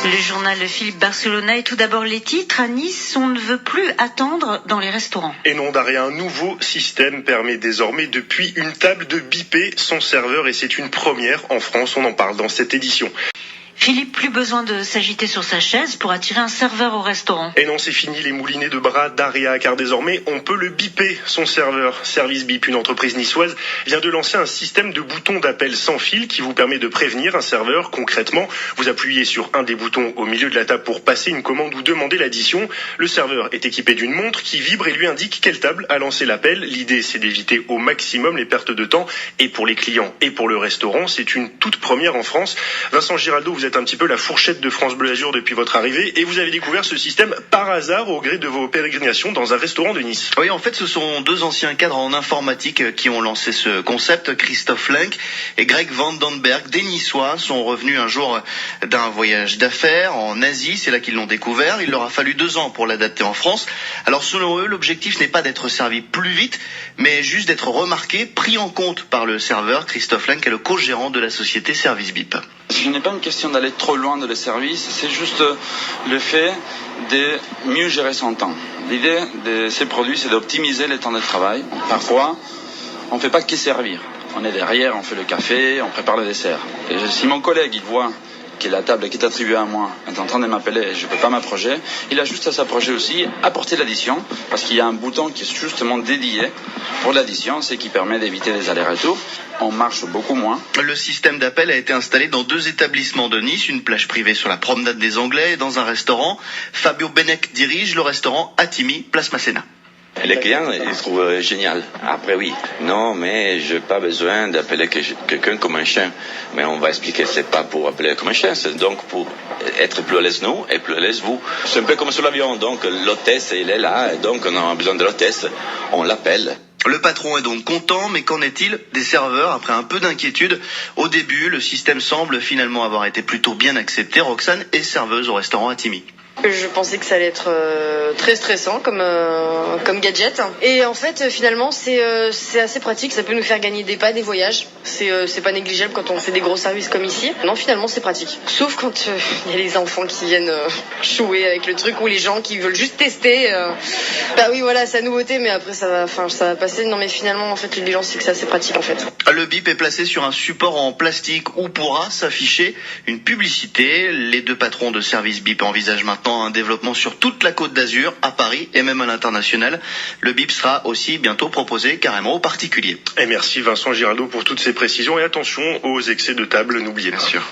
Le journal Philippe Barcelona et tout d'abord les titres. À Nice, on ne veut plus attendre dans les restaurants. Et non, Daria, un nouveau système permet désormais depuis une table de biper son serveur et c'est une première en France. On en parle dans cette édition. Philippe, plus besoin de s'agiter sur sa chaise pour attirer un serveur au restaurant. Et non, c'est fini les moulinets de bras d'Aria, car désormais, on peut le biper, son serveur. Service Bip, une entreprise niçoise, vient de lancer un système de boutons d'appel sans fil qui vous permet de prévenir un serveur. Concrètement, vous appuyez sur un des boutons au milieu de la table pour passer une commande ou demander l'addition. Le serveur est équipé d'une montre qui vibre et lui indique quelle table a lancé l'appel. L'idée, c'est d'éviter au maximum les pertes de temps, et pour les clients et pour le restaurant. C'est une toute première en France. Vincent Giraldo, vous êtes un petit peu la fourchette de France Bleu Azur depuis votre arrivée et vous avez découvert ce système par hasard au gré de vos pérégrinations dans un restaurant de Nice. Oui, en fait, ce sont deux anciens cadres en informatique qui ont lancé ce concept, Christophe Lenk et Greg Van Denberg. Des Niçois sont revenus un jour d'un voyage d'affaires en Asie, c'est là qu'ils l'ont découvert. Il leur a fallu 2 ans pour l'adapter en France. Alors selon eux, l'objectif n'est pas d'être servi plus vite, mais juste d'être remarqué, pris en compte par le serveur. Christophe Lenk est le co-gérant de la société Service Bip. Ce n'est pas une question d'aller trop loin de le service, c'est juste le fait de mieux gérer son temps. L'idée de ces produits, c'est d'optimiser le temps de travail. Parfois, on ne fait pas que servir. On est derrière, on fait le café, on prépare le dessert. Et si mon collègue il voit que la table qui est attribuée à moi est en train de m'appeler et je ne peux pas m'approcher, il a juste à s'approcher aussi, apporter l'addition, parce qu'il y a un bouton qui est justement dédié pour l'addition, ce qui permet d'éviter les allers-retours. On marche beaucoup moins. Le système d'appel a été installé dans 2 établissements de Nice, une plage privée sur la promenade des Anglais et dans un restaurant. Fabio Benec dirige le restaurant Atimi, place Masséna. Les clients, ils trouvent génial. Après, oui. Non, mais j'ai pas besoin d'appeler quelqu'un comme un chien. Mais on va expliquer, c'est pas pour appeler comme un chien, c'est donc pour être plus à l'aise nous et plus à l'aise vous. C'est un peu comme sur l'avion. Donc, l'hôtesse, elle est là, et donc on a besoin de l'hôtesse. On l'appelle. Le patron est donc content, mais qu'en est-il des serveurs après un peu d'inquiétude? Au début, le système semble finalement avoir été plutôt bien accepté. Roxane est serveuse au restaurant Atimi. Je pensais que ça allait être très stressant comme gadget. Et en fait, finalement, c'est assez pratique. Ça peut nous faire gagner des voyages. C'est pas négligeable quand on fait des gros services comme ici. Non, finalement, c'est pratique. Sauf quand il y a les enfants qui viennent jouer avec le truc ou les gens qui veulent juste tester. Bah oui, voilà, c'est la nouveauté, mais après ça va passer. Non, mais finalement, en fait, les gens, c'est que c'est assez pratique, en fait. Le bip est placé sur un support en plastique où pourra s'afficher une publicité. Les 2 patrons de Service Bip envisagent maintenant un développement sur toute la Côte d'Azur, à Paris et même à l'international. Le bip sera aussi bientôt proposé carrément aux particuliers. Et merci Vincent Giraldo pour toutes ces précisions et attention aux excès de table, n'oubliez pas. Bien sûr.